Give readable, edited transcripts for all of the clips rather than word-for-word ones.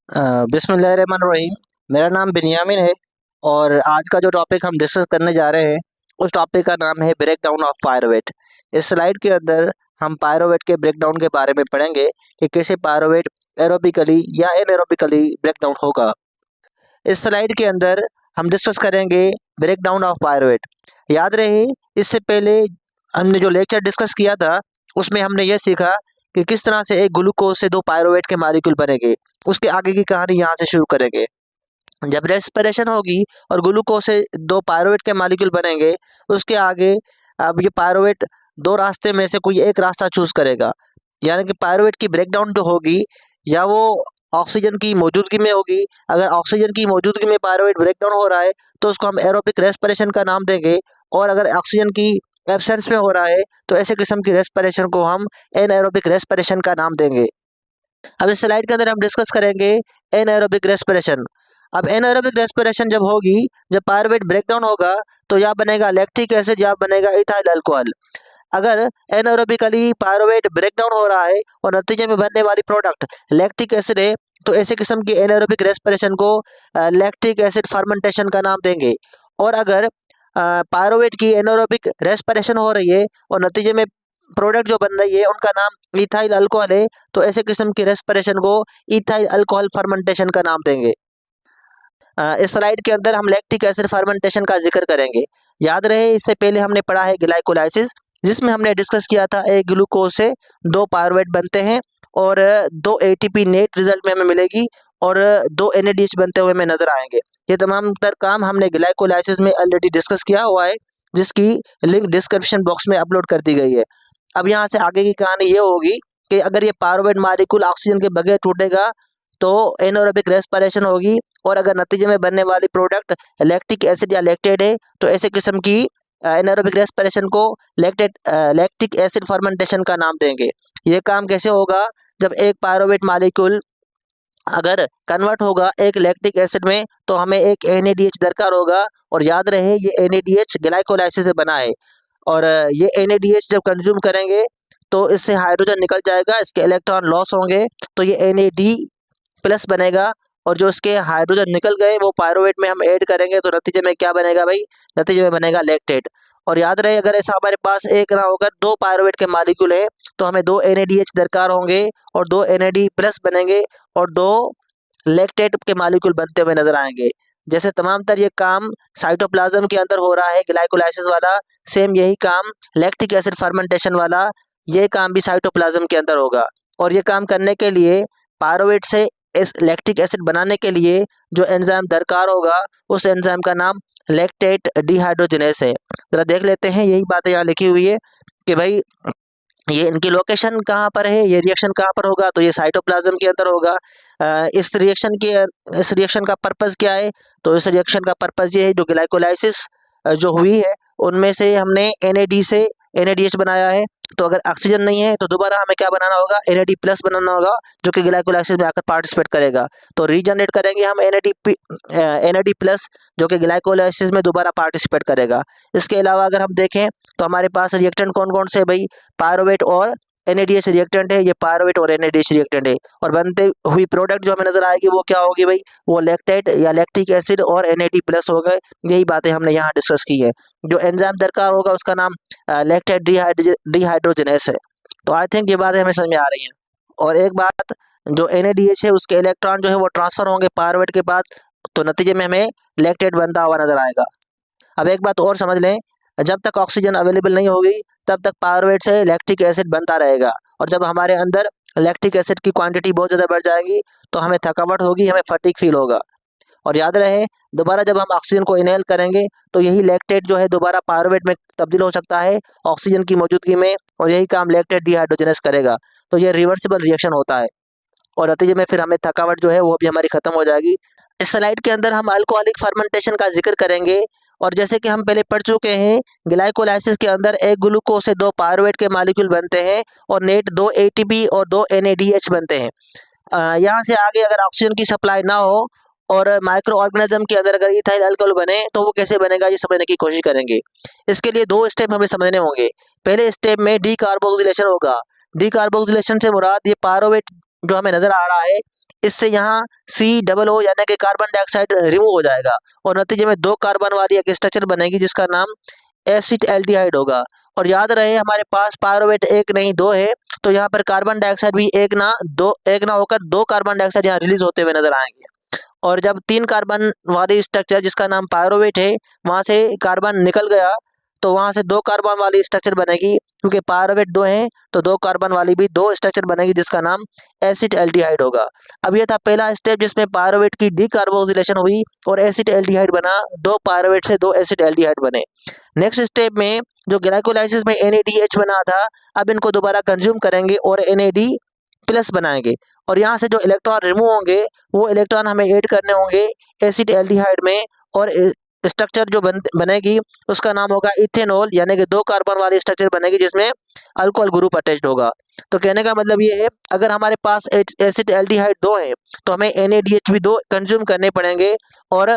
बिस्मिल्लाहिर्रहमानिर्रहीम। मेरा नाम बिन्यामिन है और आज का जो टॉपिक हम डिस्कस करने जा रहे हैं उस टॉपिक का नाम है ब्रेक डाउन ऑफ पायरोवेट। इस स्लाइड के अंदर हम पायरोवेट के ब्रेक डाउन के बारे में पढ़ेंगे कि कैसे पायरोवेट एरोबिकली या एनएरोबिकली ब्रेक डाउन होगा। इस स्लाइड के अंदर हम डिस्कस करेंगे ब्रेक डाउन ऑफ पायरोवेट। याद रहे, इससे पहले हमने जो लेक्चर डिस्कस किया था उसमें हमने यह सीखा कि किस तरह से एक ग्लूकोज से दो पायरोवेट के मॉलिक्यूल बनेंगे। उसके आगे की कहानी यहाँ से शुरू करेंगे। जब रेस्पिरेशन होगी और ग्लूकोज से दो पायरोवेट के मॉलिक्यूल बनेंगे, उसके आगे अब ये पायरोवेट दो रास्ते में से कोई एक रास्ता चूज करेगा। यानी कि पायरोवेट की ब्रेकडाउन जो होगी या वो ऑक्सीजन की मौजूदगी में होगी। अगर ऑक्सीजन की मौजूदगी में पायरोवेट ब्रेकडाउन हो रहा है तो उसको हम एरोबिक रेस्पिरेशन का नाम देंगे, और अगर ऑक्सीजन की एब्सेंस में हो रहा है तो ऐसे किस्म की रेस्पिरेशन को हम एनएरोबिक रेस्पिरेशन का नाम देंगे। अब इस स्लाइड के अंदर हम डिस्कस करेंगे एनएरोबिक रेस्पिरेशन। अब एनएरोबिक रेस्पिरेशन जब होगी, जब पायरुवेट ब्रेकडाउन होगा तो या बनेगा लैक्टिक एसिड या बनेगा इथाइल अल्कोहल। अगर एनएरोबिकली पायरुवेट ब्रेकडाउन हो रहा है और नतीजे में बनने वाली प्रोडक्ट लैक्टिक एसिड है तो ऐसे किस्म की एनएरोबिक रेस्पिरेशन को लैक्टिक एसिड फर्मेंटेशन का नाम देंगे। और अगर पायरुवेट की एनएरोबिक रेस्पिरेशन हो रही है और नतीजे में प्रोडक्ट जो बन रही है उनका नाम इथाइल अल्कोहल है तो ऐसे किस्म की रेस्पिरेशन को इथाइल अल्कोहल फर्मेंटेशन का नाम देंगे। इस स्लाइड के अंदर हम लैक्टिक एसिड फर्मेंटेशन का जिक्र करेंगे। याद रहे, इससे पहले हमने पढ़ा है ग्लाइकोलाइसिस, जिसमें हमने डिस्कस किया था एक ग्लूकोज से दो पायरुवेट बनते हैं और दो एटीपी नेट रिजल्ट में हमें मिलेगी और दो एनएडीएच बनते हुए हमें नजर आएंगे। ये तमाम तर काम हमने ग्लाइकोलाइसिस में ऑलरेडी डिस्कस किया हुआ है, जिसकी लिंक डिस्क्रिप्शन बॉक्स में अपलोड कर दी गई है। अब यहाँ से आगे की कहानी ये होगी कि अगर ये पायरुवेट मॉलिक्यूल ऑक्सीजन के बगैर टूटेगा तो एनएरोबिक रेस्पिरेशन होगी, और अगर नतीजे में बनने वाली प्रोडक्ट लैक्टिक एसिड या लैक्टेट है तो ऐसे किस्म की एनएरोबिक रेस्पिरेशन को लैक्टिक एसिड फर्मेंटेशन का नाम देंगे। ये काम कैसे होगा? जब एक पायरुवेट मॉलिक्यूल अगर कन्वर्ट होगा एक लैक्टिक एसिड में तो हमें एक एनएडीएच दरकार होगा, और याद रहे ये एनएडीएच ग्लाइकोलाइसिस से बना है। और ये एनएडीएच जब कंज्यूम करेंगे तो इससे हाइड्रोजन निकल जाएगा, इसके इलेक्ट्रॉन लॉस होंगे तो ये एनएडी प्लस बनेगा, और जो इसके हाइड्रोजन निकल गए वो पायरुवेट में हम ऐड करेंगे तो नतीजे में क्या बनेगा भाई? नतीजे में बनेगा लैक्टेट। और याद रहे, अगर ऐसा हमारे पास एक ना होकर दो पायरुवेट के मॉलिक्यूल है तो हमें दो एनएडीएच दरकार होंगे और दो एनएडी प्लस बनेंगे और दो लैक्टेट के मॉलिक्यूल बनते हुए नजर आएंगे। जैसे तमाम तर ये काम साइटोप्लाज्म के अंदर हो रहा है ग्लाइकोलाइसिस वाला, सेम यही काम लैक्टिक एसिड फर्मेंटेशन वाला ये काम भी साइटोप्लाज्म के अंदर होगा। और ये काम करने के लिए पायरुवेट से इस लैक्टिक एसिड बनाने के लिए जो एंजाइम दरकार होगा उस एंजाइम का नाम लैक्टेट डिहाइड्रोजिनेस है। जरा देख लेते हैं, यही बातें यहाँ लिखी हुई है कि भाई ये इनकी लोकेशन कहाँ पर है, ये रिएक्शन कहाँ पर होगा, तो ये साइटोप्लाज्म के अंदर होगा। इस रिएक्शन का पर्पस क्या है? तो इस रिएक्शन का पर्पस ये है, जो ग्लाइकोलाइसिस जो हुई है उनमें से हमने एनएडी से एनएडीएच बनाया है, तो अगर ऑक्सीजन नहीं है तो दोबारा हमें क्या बनाना होगा? एनएडी प्लस बनाना होगा, जो कि ग्लाइकोलाइसिस में आकर पार्टिसिपेट करेगा। तो रीजनरेट करेंगे हम एनएडी प्लस, जो कि ग्लाइकोलाइसिस में दोबारा पार्टिसिपेट करेगा। इसके अलावा अगर हम देखें तो हमारे पास रिएक्टेंट कौन कौन से भाई? पायरुवेट और एनएडीएच रिएक्टेंट है, ये पायरुवेट और एनएडीएच रिएक्टेंट है, और बनते हुई प्रोडक्ट जो हमें नजर आएगी वो क्या होगी भाई? वो लैक्टेट या लैक्टिक एसिड और एनएडी प्लस हो गए। यही बातें हमने यहाँ डिस्कस की है। जो एंजाइम दरकार होगा उसका नाम लैक्टेट डिहाइड्रोजिनेस है। तो आई थिंक ये बातें हमें समझ में आ रही हैं। और एक बात, जो एनएडीएच है उसके इलेक्ट्रॉन जो है वो ट्रांसफर होंगे पायरुवेट के बाद, तो नतीजे में हमें लैक्टेट बनता हुआ नजर आएगा। अब एक बात और समझ लें, जब तक ऑक्सीजन अवेलेबल नहीं होगी तब तक पायरुवेट से लैक्टिक एसिड बनता रहेगा, और जब हमारे अंदर लैक्टिक एसिड की क्वांटिटी बहुत ज़्यादा बढ़ जाएगी तो हमें थकावट होगी, हमें फटीग फील होगा। और याद रहे, दोबारा जब हम ऑक्सीजन को इनहेल करेंगे तो यही लैक्टेट जो है दोबारा पायरुवेट में तब्दील हो सकता है ऑक्सीजन की मौजूदगी में, और यही काम लैक्टेट डिहाइड्रोजनेस करेगा। तो ये रिवर्सिबल रिएक्शन होता है, और नतीजे में फिर हमें थकावट जो है वो भी हमारी खत्म हो जाएगी। इस स्लाइड के अंदर हम अल्कोहलिक फर्मेंटेशन का जिक्र करेंगे, और जैसे कि हम पहले पढ़ चुके हैं, ग्लाइकोलाइसिस के अंदर एक ग्लूकोज से दो पायरुवेट के मॉलिक्यूल बनते हैं और नेट दो एटीपी और दो एनएडीएच बनते हैं। यहाँ से आगे अगर ऑक्सीजन की सप्लाई ना हो और माइक्रो ऑर्गेनिज्म के अंदर अगर इथाइल अल्कोहल बने तो वो कैसे बनेगा ये समझने की कोशिश करेंगे। इसके लिए दो स्टेप हमें समझने होंगे। पहले स्टेप में डीकार्बोक्सिलेशन होगा। डीकार्बोक्सिलेशन से मुराद ये पायरुवेट जो हमें नजर आ रहा है इससे यहाँ COO यानी कि कार्बन डाइऑक्साइड रिमूव हो जाएगा और नतीजे में 2 कार्बन वाली एक स्ट्रक्चर बनेगी जिसका नाम एसिटाल्डिहाइड होगा। और याद रहे हमारे पास पायरुवेट एक नहीं 2 है, तो यहाँ पर कार्बन डाइऑक्साइड भी एक ना होकर 2 कार्बन डाइऑक्साइड यहाँ रिलीज होते हुए नजर आएंगे। और जब 3 कार्बन वाली स्ट्रक्चर जिसका नाम पायरुवेट है वहां से कार्बन निकल गया तो वहां से 2 कार्बन वाली स्ट्रक्चर बनेगी, क्योंकि पायरुवेट 2 है तो 2 कार्बन वाली भी 2 स्ट्रक्चर बनेगी जिसका नाम एसिटाल्डिहाइड होगा। अब यह था पहला स्टेप जिसमें पायरुवेट की डीकार्बोक्सिलेशन हुई और एसिटाल्डिहाइड बना, 2 पायरुवेट से 2 एसिटाल्डिहाइड बने। नेक्स्ट स्टेप में जो ग्लाइकोलाइसिस में NADH बना था, अब इनको दोबारा कंज्यूम करेंगे और NAD प्लस बनाएंगे और यहाँ से जो इलेक्ट्रॉन रिमूव होंगे वो इलेक्ट्रॉन हमें ऐड करने होंगे एसिटाल्डिहाइड में, और स्ट्रक्चर जो बनेगी उसका नाम होगा इथेनॉल, यानी कि 2 कार्बन वाली स्ट्रक्चर बनेगी जिसमें अल्कोहल ग्रुप अटैच्ड होगा। तो कहने का मतलब ये है अगर हमारे पास एसिटाल्डिहाइड 2 है तो हमें NADH भी 2 कंज्यूम करने पड़ेंगे और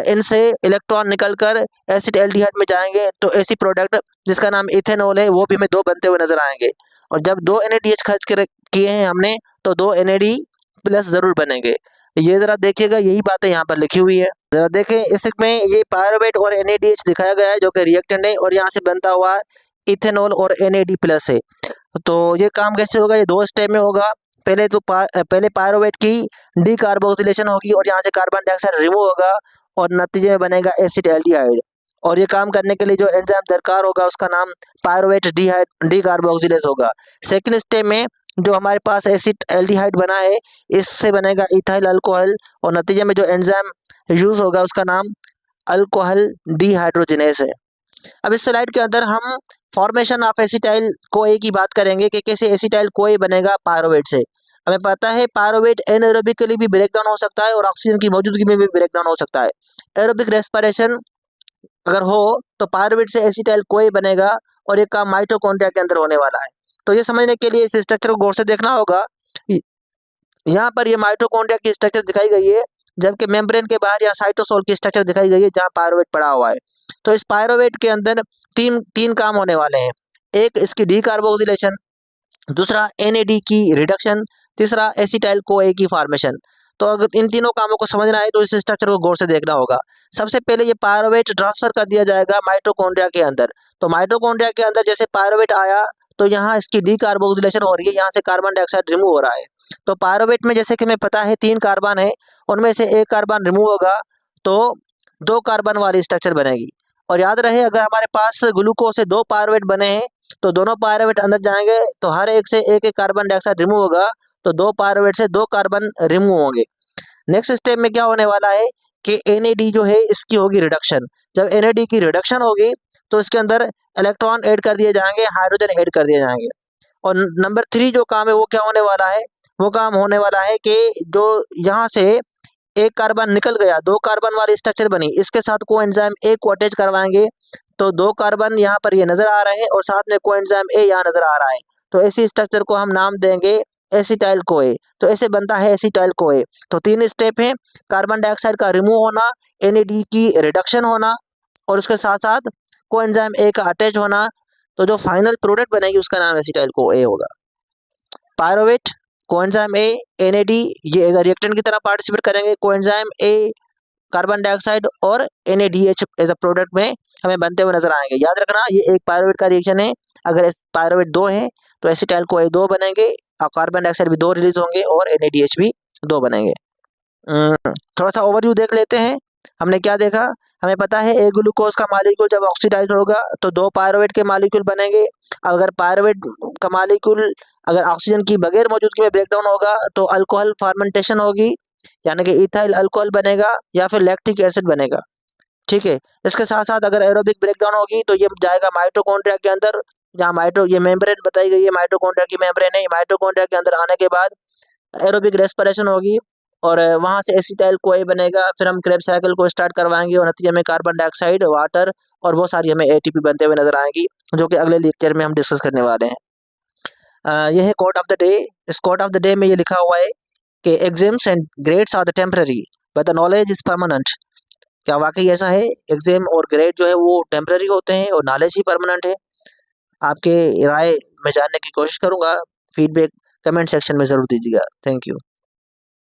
इनसे इलेक्ट्रॉन निकलकर एसिटाल्डिहाइड में जाएंगे, तो ऐसी प्रोडक्ट जिसका नाम इथेनॉल है वो भी हमें 2 बनते हुए नजर आएंगे। और जब 2 NADH खर्च किए हैं हमने तो 2 NAD प्लस जरूर बनेंगे। ये जरा देखिएगा, यही बातें यहाँ पर लिखी हुई है, जरा देखें। इसमें ये पायरुवेट और NADH दिखाया गया है जो कि रिएक्टेंट है और यहाँ से बनता हुआ इथेनॉल और NAD प्लस है। तो ये काम कैसे होगा, ये 2 स्टेप में होगा। पहले पायरुवेट की डीकार्बोक्सिलेशन होगी और यहाँ से कार्बन डाइऑक्साइड रिमूव होगा और नतीजे में बनेगा एसिटाल्डिहाइड। और ये काम करने के लिए जो एंजाइम दरकार होगा उसका नाम पायरुवेट डीकार्बोक्सिलेज होगा। सेकंड स्टेप में जो हमारे पास एसिटाल्डिहाइड बना है इससे बनेगा इथाइल अल्कोहल और नतीजे में जो एंजाइम यूज होगा उसका नाम अल्कोहल डिहाइड्रोजिनेस है। अब इस स्लाइड के अंदर हम फॉर्मेशन ऑफ एसिटाइल कोए की बात करेंगे कि कैसे एसिटाइल कोए बनेगा पायरुवेट से। हमें पता है पायरुवेट एनारोबिकली भी ब्रेक डाउन हो सकता है और ऑक्सीजन की मौजूदगी में भी ब्रेक डाउन हो सकता है। एरोबिक रेस्पिरेशन अगर हो तो पायरुवेट से एसिटाइल कोए बनेगा और ये काम माइटोकॉन्ड्रिया के अंदर होने वाला है। तो ये समझने के लिए इस स्ट्रक्चर को गौर से देखना होगा। यहाँ पर ये माइटोकॉन्ड्रिया की स्ट्रक्चर दिखाई गई है, जबकि मेम्ब्रेन के बाहर यहाँ साइटोसोल की स्ट्रक्चर दिखाई गई है जहाँ पायरुवेट पड़ा हुआ है। तो इस पायरुवेट के अंदर तीन काम होने वाले हैं, एक इसकी डीकार्बोक्सिलेशन, दूसरा NAD की रिडक्शन, तीसरा एसिटाइल कोए की फॉर्मेशन। तो अगर इन तीनों कामों को समझना है तो इस स्ट्रक्चर को गौर से देखना होगा। सबसे पहले ये पायरुवेट ट्रांसफर कर दिया जाएगा माइटोकॉन्ड्रिया के अंदर। तो माइटोकॉन्ड्रिया के अंदर जैसे पायरुवेट आया तो यहाँ इसकी डीकार्बोक्सिलेशन हो रही है, यहाँ से कार्बन डाइऑक्साइड रिमूव हो रहा है। तो पायरुवेट में जैसे कि हमें पता है 3 कार्बन है, उनमें से 1 कार्बन रिमूव होगा तो 2 कार्बन वाली स्ट्रक्चर बनेगी। और याद रहे अगर हमारे पास ग्लूकोज से 2 पायरुवेट बने हैं तो दोनों पायरुवेट अंदर जाएंगे तो हर एक से 1 कार्बन डाइऑक्साइड रिमूव होगा, तो 2 पायरुवेट से 2 कार्बन रिमूव होंगे। नेक्स्ट स्टेप में क्या होने वाला है कि NAD जो है इसकी होगी रिडक्शन। जब NAD की रिडक्शन होगी तो इसके अंदर इलेक्ट्रॉन ऐड कर दिए जाएंगे, हाइड्रोजन ऐड कर दिए जाएंगे। और नंबर 3 जो काम है वो क्या होने वाला है, वो काम होने वाला है कि जो यहाँ से 1 कार्बन निकल गया, 2 कार्बन वाली स्ट्रक्चर बनी, इसके साथ कोएंजाइम A को अटैच करवाएंगे तो 2 कार्बन यहाँ पर ये नजर आ रहे हैं और साथ में कोएंजाइम A यहाँ नजर आ रहा है। तो ऐसी स्ट्रक्चर को हम नाम देंगे एसिटाइल कोए। तो ऐसे बनता है एसिटाइल कोए। तो 3 स्टेप है, कार्बन डाइऑक्साइड का रिमूव होना, NAD की रिडक्शन होना और उसके साथ साथ कोएंजाइम A का अटैच होना। तो जो फाइनल प्रोडक्ट बनेगी उसका नाम एसिटाइल कोए होगा। पायरुवेट, कोएंजाइम A, NAD ये एज अ रिएक्टेंट की तरह पार्टिसिपेट करेंगे, कोएंजाइम A कार्बन डाइऑक्साइड और NADH एज अ प्रोडक्ट में हमें बनते हुए नजर आएंगे। याद रखना ये एक पायरुवेट का रिएक्शन है, अगर पायरुवेट 2 है तो एसिटाइल कोए 2 बनेंगे और कार्बन डाइऑक्साइड भी 2 रिलीज होंगे और NADH भी 2 बनेंगे। थोड़ा सा ओवरव्यू देख लेते हैं। हमने क्या देखा, हमें पता है एक ग्लूकोज का मॉलिक्यूल जब ऑक्सीडाइज होगा तो 2 पायरुवेट के मॉलिक्यूल बनेंगे। अगर पायरुवेट का मॉलिक्यूल अगर ऑक्सीजन की बगैर मौजूदगी में ब्रेकडाउन होगा तो अल्कोहल फर्मेंटेशन होगी, यानी कि इथाइल अल्कोहल बनेगा या फिर लैक्टिक एसिड बनेगा। ठीक है, इसके साथ साथ अगर एरोबिक ब्रेकडाउन होगी तो ये जाएगा माइटोकॉन्ड्रिया के अंदर, जहाँ ये मेम्ब्रेन बताई गई है, माइटोकॉन्ड्रिया की मेम्ब्रेन है। माइटोकॉन्ड्रिया के अंदर आने के बाद एरोबिक रेस्पिरेशन होगी और वहां से एसिटाइल कोए बनेगा, फिर हम क्रेब्स साइकिल को स्टार्ट करवाएंगे और नतीजे में कार्बन डाइऑक्साइड, वाटर और बहुत सारी हमें ATP बनते हुए नजर आएंगी, जो कि अगले लेक्चर में हम डिस्कस करने वाले हैं। यह है कोट ऑफ द डे। इस कोट ऑफ द डे में ये लिखा हुआ है कि exams and grades are the temporary but the knowledge is permanent. क्या वाकई ऐसा है? एग्जाम और ग्रेड जो है वो टेम्पररी होते हैं और नॉलेज ही परमानेंट है? आपके राय मैं जानने की कोशिश करूंगा, फीडबैक कमेंट सेक्शन में जरूर दीजिएगा। Thank you.